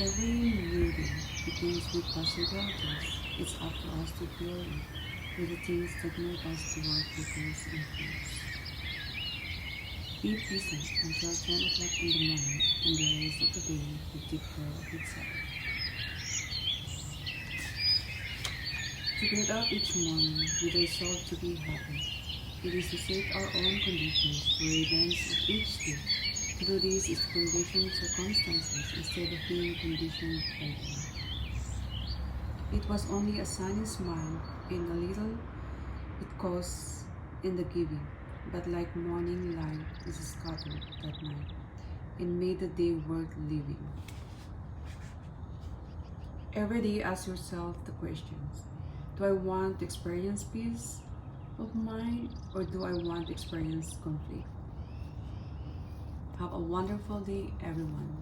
Every new day begins with possibilities. It's up to us to fill it with the things that move us toward goodness and peace. Be present until 10 o'clock in the morning and the rest of the day will take care of itself. To get up each morning with a resolve to be happy, it is to set our own conditions for events of each day. To do this is to condition circumstances instead of being conditioned by them. It was only a sunny smile and a little it costs in the giving, but like morning light is scattered that night and made the day worth living. Every day ask yourself the questions. Do I want to experience peace of mind or do I want to experience conflict? Have a wonderful day, everyone.